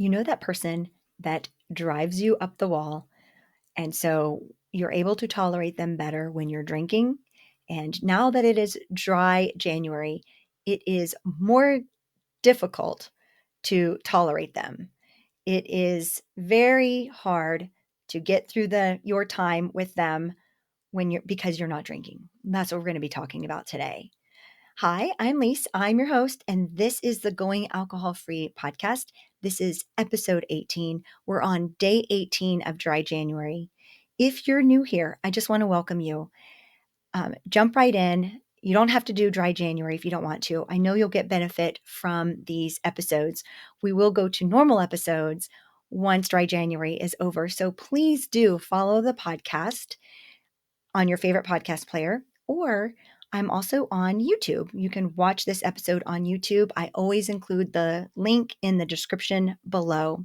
You know that person that drives you up the wall, and so you're able to tolerate them better when you're drinking. And now that it is dry January, it is more difficult to tolerate them. It is very hard to get through your time with them when you're because you're not drinking. That's what we're going to be talking about today. Hi, I'm Lise. I'm your host, and this is the Going Alcohol Free podcast. This is episode 18. We're on day 18 of dry January. If you're new here, I just want to welcome you. Jump right in. You don't have to do dry January if you don't want to. I know you'll get benefit from these episodes. We will go to normal episodes once dry January is over. So please do follow the podcast on your favorite podcast player, or I'm also on YouTube. You can watch this episode on YouTube. I always include the link in the description below.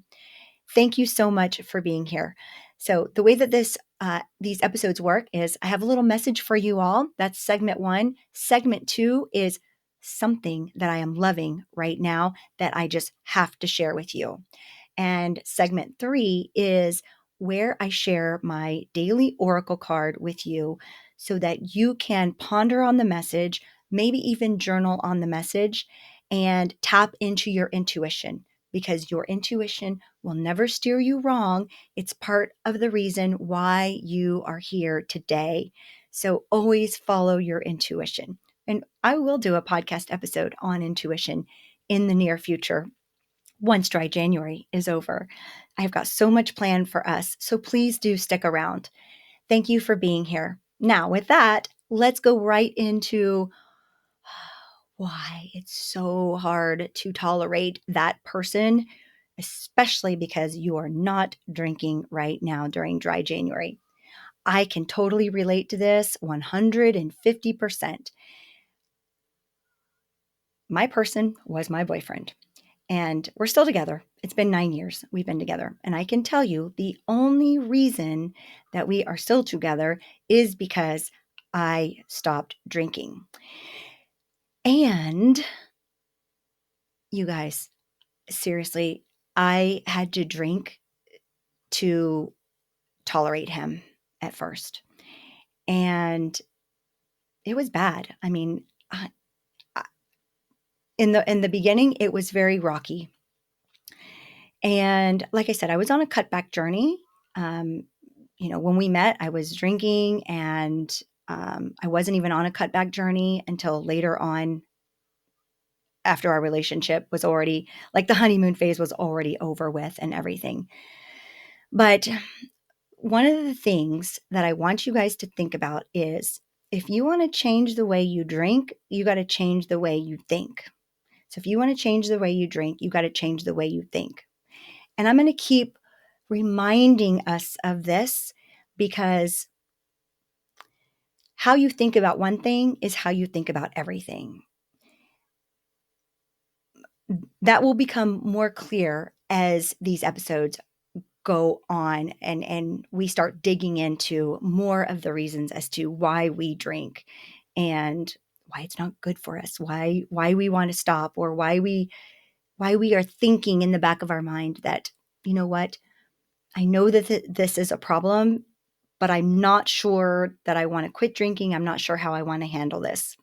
Thank you so much for being here. So the way that these episodes work is I have a little message for you all. That's segment 1. Segment 2 is something that I am loving right now that I just have to share with you. And segment 3 is where I share my daily oracle card with you so that you can ponder on the message, maybe even journal on the message, and tap into your intuition, because your intuition will never steer you wrong. It's part of the reason why you are here today. So always follow your intuition. And I will do a podcast episode on intuition in the near future once dry January is over. I've got so much planned for us, so please do stick around. Thank you for being here. Now, with that, let's go right into why it's so hard to tolerate that person, especially because you are not drinking right now during dry January. I can totally relate to this 150%. My person was my boyfriend. And we're still together. It's been 9 years we've been together. And I can tell you the only reason that we are still together is because I stopped drinking. And you guys, seriously, I had to drink to tolerate him at first. And it was bad. I mean, in the beginning, it was very rocky. And like I said, I was on a cutback journey. When we met, I was drinking, and I wasn't even on a cutback journey until later on, after our relationship was already, like, the honeymoon phase was already over with and everything. But one of the things that I want you guys to think about is, if you want to change the way you drink, you got to change the way you think. So if you want to change the way you drink, you got to change the way you think. And I'm going to keep reminding us of this, because how you think about one thing is how you think about everything. That will become more clear as these episodes go on, and we start digging into more of the reasons as to why we drink and why it's not good for us, why we want to stop, or why we are thinking in the back of our mind that, you know what, I know that this is a problem, but I'm not sure that I want to quit drinking. I'm not sure how I want to handle this.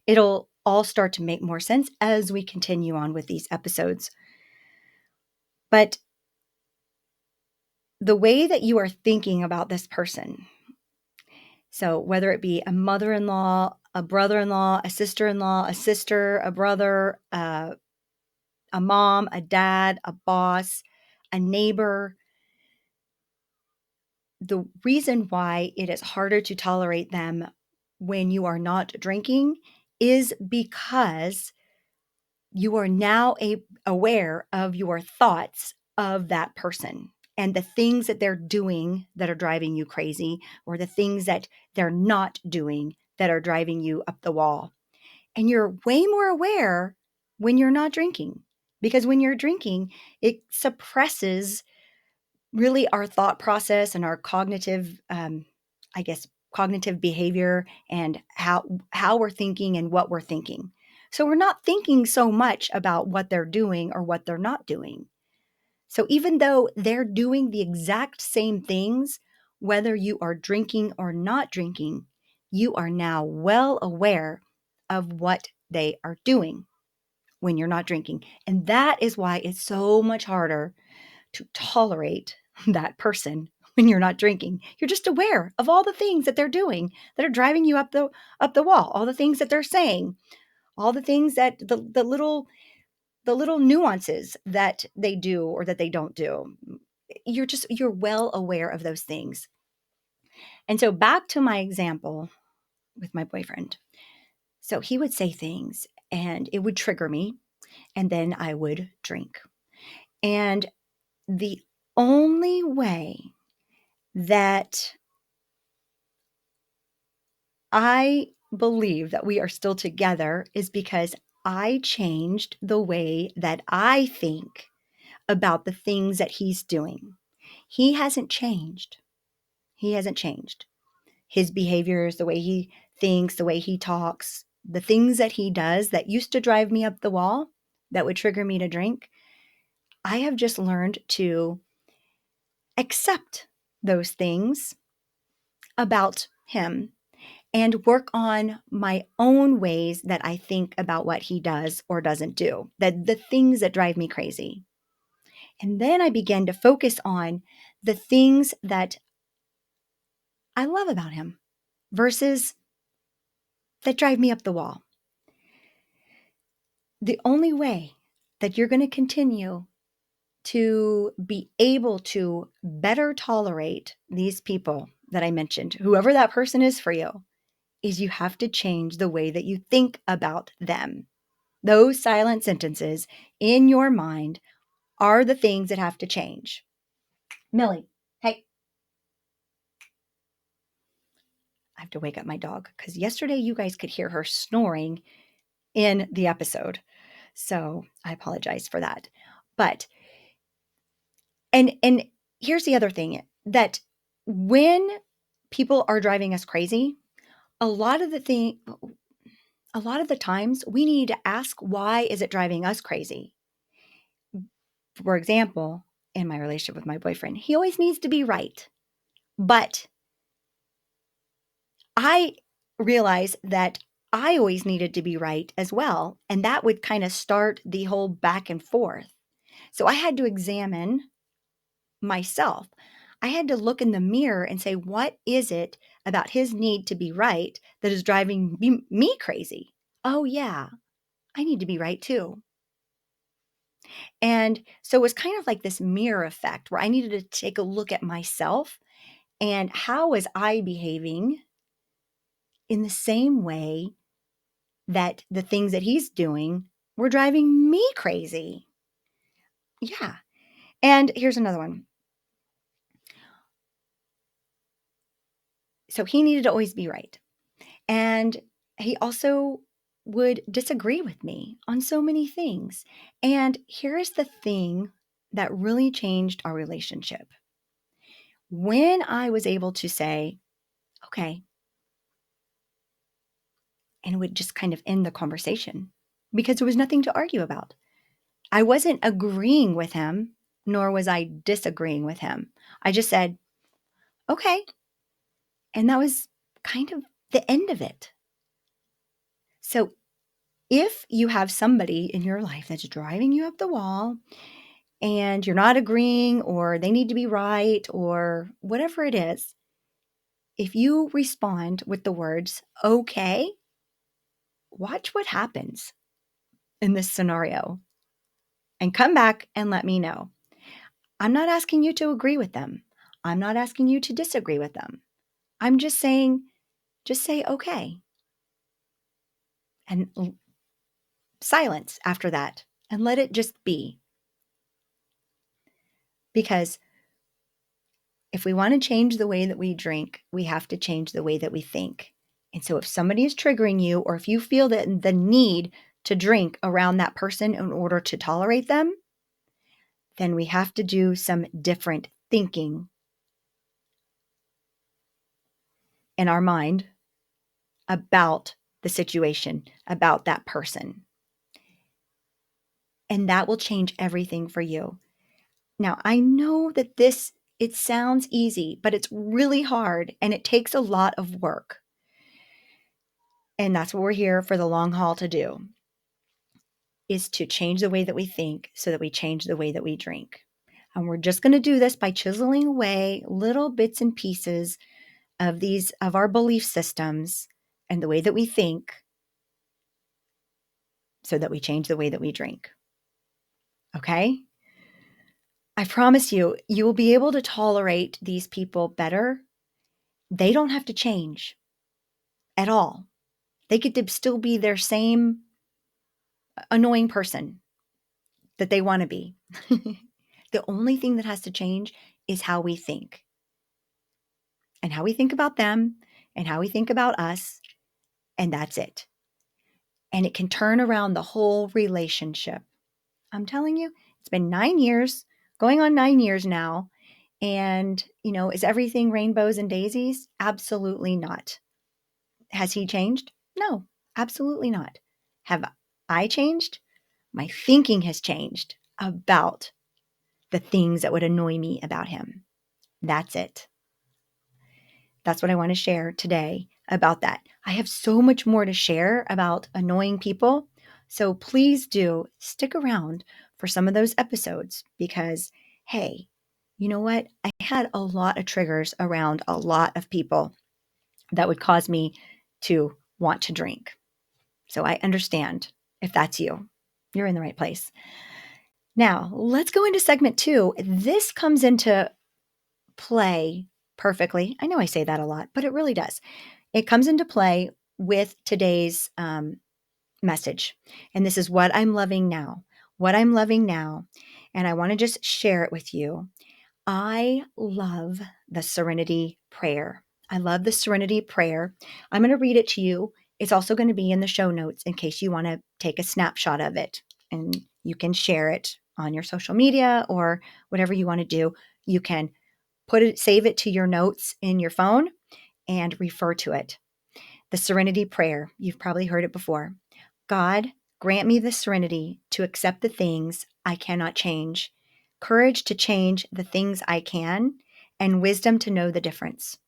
It'll all start to make more sense as we continue on with these episodes. But the way that you are thinking about this person, so whether it be a mother-in-law, a brother-in-law, a sister-in-law, a sister, a brother, a mom, a dad, a boss, a neighbor, the reason why it is harder to tolerate them when you are not drinking is because you are now aware of your thoughts of that person and the things that they're doing that are driving you crazy, or the things that they're not doing that are driving you up the wall. And you're way more aware when you're not drinking, because when you're drinking, it suppresses really our thought process and our cognitive, cognitive behavior, and how we're thinking and what we're thinking. So we're not thinking so much about what they're doing or what they're not doing. So even though they're doing the exact same things, whether you are drinking or not drinking, you are now well aware of what they are doing when you're not drinking. And that is why it's so much harder to tolerate that person when you're not drinking. You're just aware of all the things that they're doing that are driving you up the wall, all the things that they're saying, all the things that the little nuances that they do or that they don't do. You're well aware of those things. And so back to my example with my boyfriend. So he would say things and it would trigger me, and then I would drink. And the only way that I believe that we are still together is because I changed the way that I think about the things that he's doing. He hasn't changed. He hasn't changed. His behaviors, the way he thinks, the way he talks, the things that he does that used to drive me up the wall, that would trigger me to drink, I have just learned to accept those things about him and work on my own ways that I think about what he does or doesn't do, that the things that drive me crazy. And then I began to focus on the things that I love about him versus that drive me up the wall. The only way that you're going to continue to be able to better tolerate these people that I mentioned, whoever that person is for you, is you have to change the way that you think about them. Those silent sentences in your mind are the things that have to change. Millie, hey. I have to wake up my dog because yesterday you guys could hear her snoring in the episode. So I apologize for that. But and here's the other thing, that when people are driving us crazy, a lot of the times we need to ask, why is it driving us crazy? For example, in my relationship with my boyfriend, he always needs to be right. But I realized that I always needed to be right as well. And that would kind of start the whole back and forth. So I had to examine myself. I had to look in the mirror and say, what is it about his need to be right that is driving me crazy? Oh, yeah, I need to be right too. And so it was kind of like this mirror effect where I needed to take a look at myself and how was I behaving in the same way that the things that he's doing were driving me crazy. Yeah. And here's another one. So he needed to always be right. And he also would disagree with me on so many things. And here's the thing that really changed our relationship. When I was able to say, okay, and it would just kind of end the conversation because there was nothing to argue about. I wasn't agreeing with him, nor was I disagreeing with him. I just said, okay. And that was kind of the end of it. So if you have somebody in your life that's driving you up the wall and you're not agreeing, or they need to be right, or whatever it is, if you respond with the words, okay, watch what happens in this scenario and come back and let me know. I'm not asking you to agree with them. I'm not asking you to disagree with them. I'm just saying, just say okay. And silence after that and let it just be. Because if we want to change the way that we drink, we have to change the way that we think. And so if somebody is triggering you, or if you feel that the need to drink around that person in order to tolerate them, then we have to do some different thinking in our mind about the situation, about that person. And that will change everything for you. Now, I know that it sounds easy, but it's really hard and it takes a lot of work. And that's what we're here for the long haul to do, is to change the way that we think so that we change the way that we drink. And we're just going to do this by chiseling away little bits and pieces of our belief systems and the way that we think so that we change the way that we drink. Okay? I promise you, you will be able to tolerate these people better. They don't have to change at all. They get to still be their same annoying person that they want to be. The only thing that has to change is how we think, and how we think about them and how we think about us. And that's it. And it can turn around the whole relationship. I'm telling you, it's been 9 years, going on 9 years now. And, is everything rainbows and daisies? Absolutely not. Has he changed? No, absolutely not. Have I changed? My thinking has changed about the things that would annoy me about him. That's it. That's what I want to share today about that. I have so much more to share about annoying people. So please do stick around for some of those episodes because, hey, you know what? I had a lot of triggers around a lot of people that would cause me to want to drink. So I understand if that's you. You're in the right place. Now, let's go into segment 2. This comes into play perfectly. I know I say that a lot, but it really does. It comes into play with today's message. And this is what I'm loving now. What I'm loving now. And I want to just share it with you. I love the Serenity Prayer. I love the Serenity Prayer. I'm going to read it to you. It's also going to be in the show notes in case you want to take a snapshot of it, and you can share it on your social media or whatever you want to do. You can save it to your notes in your phone and refer to it. The Serenity Prayer. You've probably heard it before. God, grant me the serenity to accept the things I cannot change, courage to change the things I can, and wisdom to know the difference.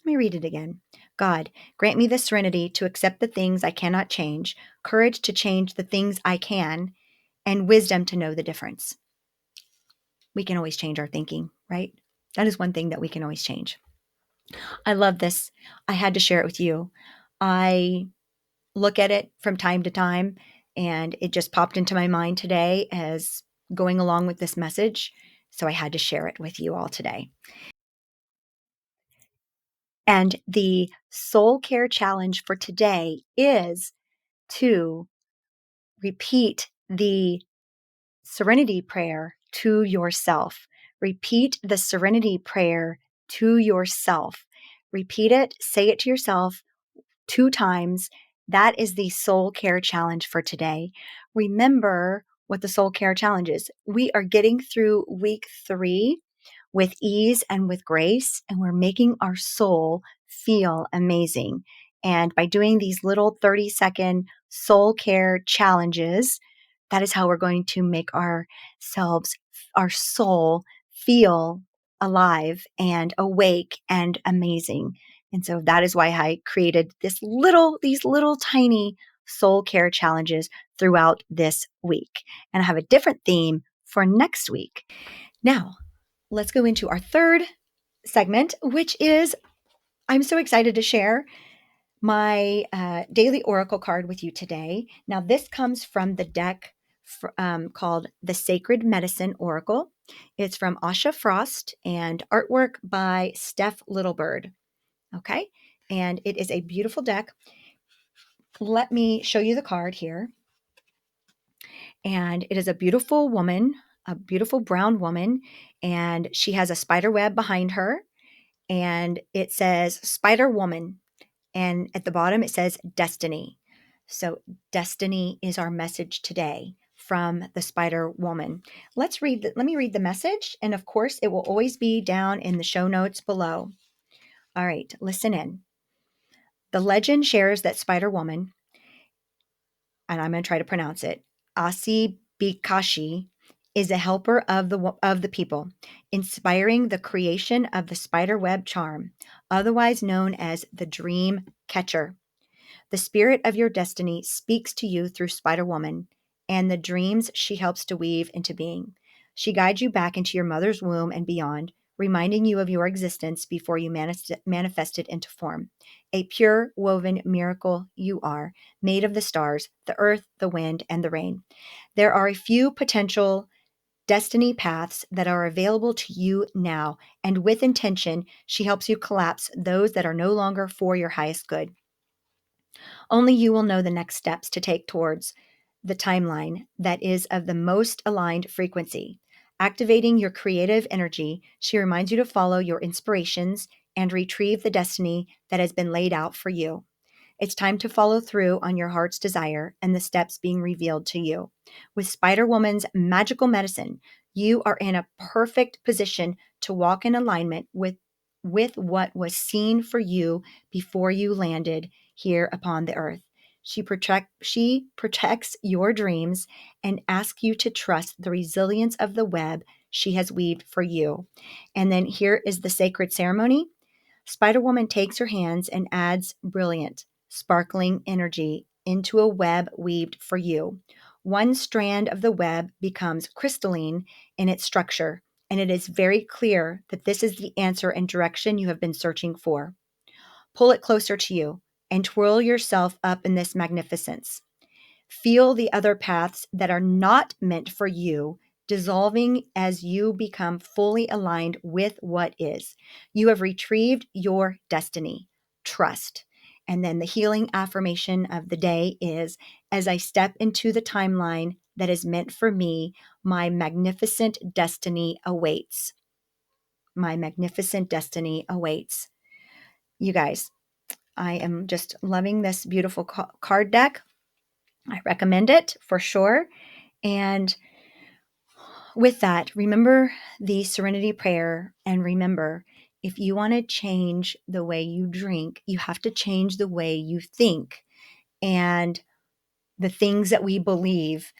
Let me read it again. God, grant me the serenity to accept the things I cannot change, courage to change the things I can, and wisdom to know the difference. We can always change our thinking, right? That is one thing that we can always change. I love this. I had to share it with you. I look at it from time to time, and it just popped into my mind today as going along with this message. So I had to share it with you all today. And the soul care challenge for today is to repeat the Serenity Prayer to yourself. Repeat the Serenity Prayer to yourself. Repeat it, say it to yourself 2 times. That is the soul care challenge for today. Remember what the soul care challenge is. We are getting through week 3 with ease and with grace, and we're making our soul feel amazing. And by doing these little 30-second soul care challenges, that is how we're going to make ourselves, our soul, feel alive and awake and amazing. And so that is why I created these little tiny soul care challenges throughout this week. And I have a different theme for next week. Now, let's go into our third segment, which is I'm so excited to share my daily oracle card with you today. Now, this comes from the deck called the Sacred Medicine Oracle. It's from Asha Frost and artwork by Steph Littlebird. Okay. And it is a beautiful deck. Let me show you the card here. And it is a beautiful woman, a beautiful brown woman, and she has a spider web behind her. And it says Spider Woman. And at the bottom, it says Destiny. So destiny is our message today from the Spider Woman. Let me read the message. And of course, it will always be down in the show notes below. All right, listen in. The legend shares that Spider Woman, and I'm going to try to pronounce it, Asibikashi, is a helper of the people, inspiring the creation of the spider web charm, otherwise known as the dream catcher. The spirit of your destiny speaks to you through Spider Woman and the dreams she helps to weave into being. She guides you back into your mother's womb and beyond, reminding you of your existence before you manifest it into form. A pure woven miracle you are, made of the stars, the earth, the wind, and the rain. There are a few potential destiny paths that are available to you now, and with intention, she helps you collapse those that are no longer for your highest good. Only you will know the next steps to take towards the timeline that is of the most aligned frequency. Activating your creative energy, she reminds you to follow your inspirations and retrieve the destiny that has been laid out for you. It's time to follow through on your heart's desire and the steps being revealed to you. With Spider Woman's magical medicine, you are in a perfect position to walk in alignment with what was seen for you before you landed here upon the earth. She protects your dreams and asks you to trust the resilience of the web she has weaved for you. And then here is the sacred ceremony. Spider Woman takes her hands and adds brilliant, sparkling energy into a web weaved for you. One strand of the web becomes crystalline in its structure, and it is very clear that this is the answer and direction you have been searching for. Pull it closer to you and twirl yourself up in this magnificence. Feel the other paths that are not meant for you dissolving as you become fully aligned with what is. You have retrieved your destiny. Trust. And then the healing affirmation of the day is, as I step into the timeline that is meant for me, my magnificent destiny awaits. My magnificent destiny awaits. You guys, I am just loving this beautiful card deck. I recommend it for sure. And with that, remember the serenity prayer, and remember, if you want to change the way you drink, you have to change the way you think and the things that we believe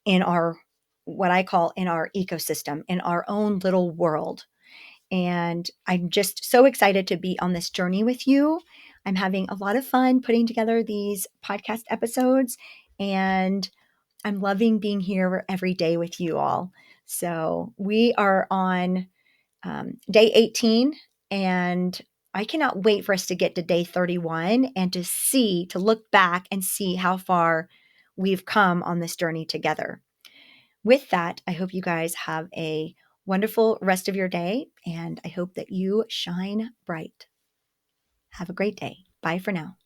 in our, what I call in our ecosystem, in our own little world. And I'm just so excited to be on this journey with you. I'm having a lot of fun putting together these podcast episodes, and I'm loving being here every day with you all. So we are on day 18, and I cannot wait for us to get to day 31 and to look back and see how far we've come on this journey together. With that, I hope you guys have a wonderful rest of your day, and I hope that you shine bright. Have a great day. Bye for now.